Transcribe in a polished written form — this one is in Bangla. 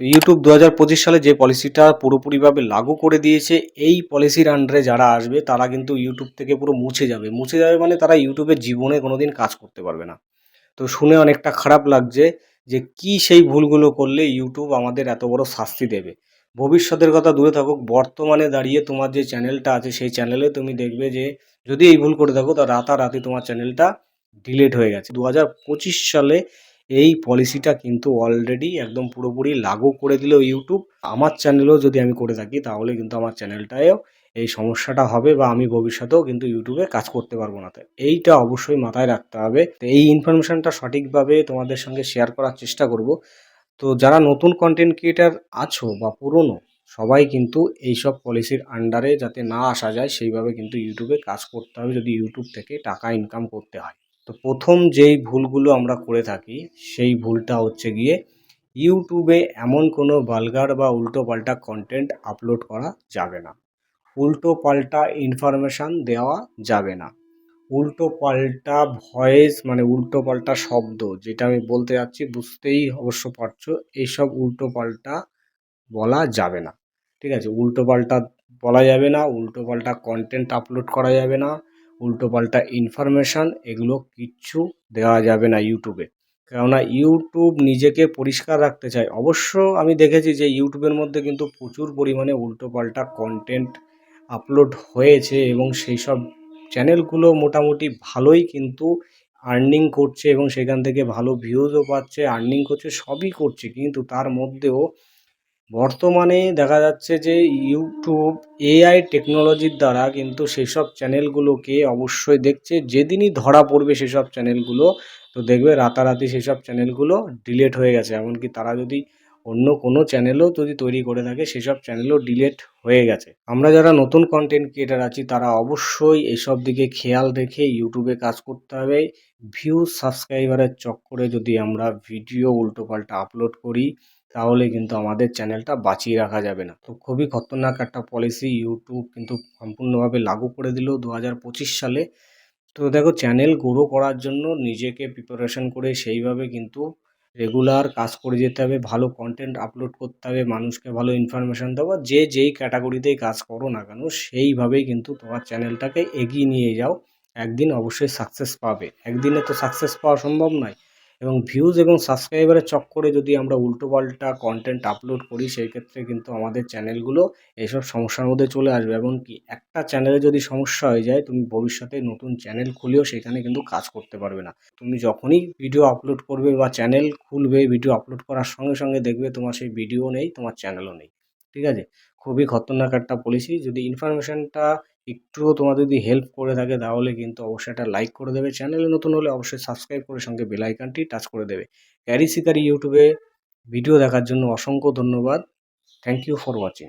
তো ইউটিউব 2025 সালে যে পলিসিটা পুরোপুরিভাবে লাগু করে দিয়েছে, এই পলিসির আন্ডারে যারা আসবে তারা কিন্তু ইউটিউব থেকে পুরো মুছে যাবে। মুছে যাবে মানে তারা ইউটিউবের জীবনে কোনোদিন কাজ করতে পারবে না। তো শুনে অনেকটা খারাপ লাগছে যে কি সেই ভুলগুলো করলে ইউটিউব আমাদের এত বড় শাস্তি দেবে। ভবিষ্যতের কথা দূরে থাকুক, বর্তমানে দাঁড়িয়ে তোমার যে চ্যানেলটা আছে সেই চ্যানেলে তুমি দেখবে যে যদি এই ভুল করে থাকো তা রাতারাতি তোমার চ্যানেলটা ডিলিট হয়ে গেছে। 2025 সালে এই পলিসিটা কিন্তু অলরেডি একদম পুরোপুরি লাগু করে দিল ইউটিউব। আমার চ্যানেলেও যদি আমি করে থাকি তাহলে কিন্তু আমার চ্যানেলটায়ও এই সমস্যাটা হবে বা আমি ভবিষ্যতেও কিন্তু ইউটিউবে কাজ করতে পারবো না। তো এইটা অবশ্যই মাথায় রাখতে হবে। তো এই ইনফরমেশনটা সঠিকভাবে তোমাদের সঙ্গে শেয়ার করার চেষ্টা করব। তো যারা নতুন কন্টেন্ট ক্রিয়েটার আছো বা পুরনো, সবাই কিন্তু এইসব পলিসির আন্ডারে যাতে না আসা যায় সেইভাবে কিন্তু ইউটিউবে কাজ করতে হবে যদি ইউটিউব থেকে টাকা ইনকাম করতে হয়। তো প্রথম যেই ভুলগুলো আমরা করে থাকি সেই ভুলটা হচ্ছে গিয়ে ইউটিউবে এমন কোনো ভালগার বা উল্টোপাল্টা কন্টেন্ট আপলোড করা যাবে না। উল্টোপাল্টা ইনফরমেশান দেওয়া যাবে না। উল্টোপাল্টা ভয়েস মানে উল্টোপাল্টা শব্দ, যেটা আমি বলতে যাচ্ছি বুঝতেই অবশ্য পারছো, এইসব উল্টোপাল্টা বলা যাবে না। ঠিক আছে? উল্টোপাল্টা বলা যাবে না, উল্টোপাল্টা কন্টেন্ট আপলোড করা যাবে না, উল্টোপাল্টা ইনফরমেশান এগুলো কিচ্ছু দেওয়া যাবে না ইউটিউবে। কেননা ইউটিউব নিজেকে পরিষ্কার রাখতে চায়। অবশ্য আমি দেখেছি যে ইউটিউবের মধ্যে কিন্তু প্রচুর পরিমাণে উল্টোপাল্টা কন্টেন্ট আপলোড হয়েছে এবং সেই সব চ্যানেলগুলো মোটামুটি ভালোই কিন্তু আর্নিং করছে এবং সেখান থেকে ভালো ভিউজও পাচ্ছে, আর্নিং করছে, সবই করছে। কিন্তু তার মধ্যেও বর্তমানে দেখা যাচ্ছে যে ইউটিউব এআই টেকনোলজির দ্বারা কিন্তু সেসব চ্যানেলগুলোকে অবশ্যই দেখছে। যেদিনই ধরা পড়বে সেসব চ্যানেলগুলো, তো দেখবে রাতারাতি সেসব চ্যানেলগুলো ডিলিট হয়ে গেছে। এমনকি তারা যদি অন্য কোনো চ্যানেলও যদি তৈরি করে থাকে সেসব চ্যানেলও ডিলিট হয়ে গেছে। আমরা যারা নতুন কন্টেন্ট ক্রিয়েটার আছি তারা অবশ্যই এসব দিকে খেয়াল রেখে ইউটিউবে কাজ করতে হবে। ভিউজ সাবস্ক্রাইবারের চক্করে যদি আমরা ভিডিও উল্টোপাল্টা আপলোড করি তাহলে কিন্তু আমাদের চ্যানেলটা বাঁচিয়ে রাখা যাবে না। তো খুবই খতরনাক একটা পলিসি ইউটিউব কিন্তু সম্পূর্ণভাবে লাগু করে দিল 2025 সালে। তো দেখো, চ্যানেল গ্রো করার জন্য নিজেকে প্রিপারেশন করে সেইভাবে কিন্তু রেগুলার কাজ করে যেতে হবে, ভালো কন্টেন্ট আপলোড করতে হবে, মানুষকে ভালো ইনফরমেশান দেওয়া, যে যেই ক্যাটাগরিতেই কাজ করো না কেন সেইভাবেই কিন্তু তোমার চ্যানেলটাকে এগিয়ে নিয়ে যাও। একদিন অবশ্যই সাকসেস পাবে। একদিনে তো সাকসেস পাওয়া সম্ভব নয়। এবং ভিউজ এবং সাবস্ক্রাইবারের চক্করে যদি আমরা উল্টোপাল্টা কন্টেন্ট আপলোড করি সেই ক্ষেত্রে কিন্তু আমাদের চ্যানেলগুলো এইসব সমস্যার মধ্যে চলে আসবে। এবং কি একটা চ্যানেলে যদি সমস্যা হয়ে যায় তুমি ভবিষ্যতে নতুন চ্যানেল খুলেও সেখানে কিন্তু কাজ করতে পারবে না। তুমি যখনই ভিডিও আপলোড করবে বা চ্যানেল খুলবে, ভিডিও আপলোড করার সঙ্গে সঙ্গে দেখবে তোমার সেই ভিডিও নেই, তোমার চ্যানেলও নেই। ঠিক আছে? খুবই খতরনাক একটা পলিসি। যদি ইনফরমেশনটা একটুও তোমার যদি হেল্প করে থাকে তাহলে কিন্তু অবশ্যই একটা লাইক করে দেবে। চ্যানেলে নতুন হলে অবশ্যই সাবস্ক্রাইব করে সঙ্গে বেল আইকনটি টাচ করে দেবে। ক্যারি শিকারি ইউটিউবে ভিডিও দেখার জন্য অসংখ্য ধন্যবাদ। Thank you for watching.